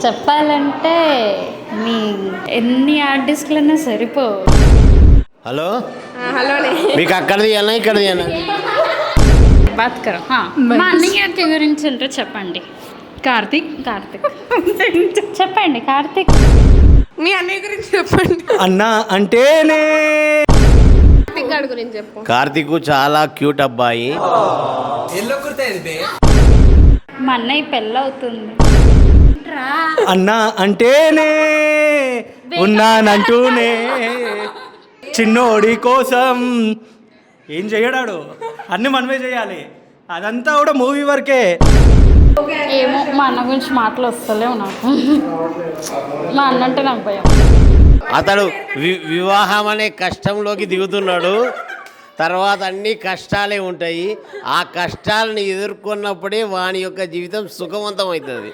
చెప్పాలంటే మీ ఎన్ని ఆర్టిస్టులన్నా సరిపో. హలో హలోనే మీకు అక్కడది అన్న ఇక్కడది అన్న బాత్ కరో. మా అన్నయ్య గురించి అంటే చెప్పండి. కార్తీక్ చెప్పండి కార్తీక్. మీ అన్నయ్య గురించి చెప్పండి. అన్న అంటేనే కార్తీక్ గారి గురించి చెప్పు. కార్తీక్ చాలా క్యూట్ అబ్బాయి. మా అన్నయ్య పెళ్ళవుతుంది. అన్న అంటేనే ఉన్నానంటూనే చిన్నోడి కోసం ఏం చేయడాడు అన్ని మనమే చేయాలి. అదంతా కూడా మూవీ వరకే. ఏమో మా అన్న గురించి మాటలు వస్తలేవు నాకు. మా అన్న అంటే నాకు భయం. అతడు వివాహం అనే కష్టంలోకి దిగుతున్నాడు. తర్వాత అన్ని కష్టాలే ఉంటాయి. ఆ కష్టాలను ఎదుర్కొన్నప్పుడే వాని యొక్క జీవితం సుఖవంతం అవుతుంది.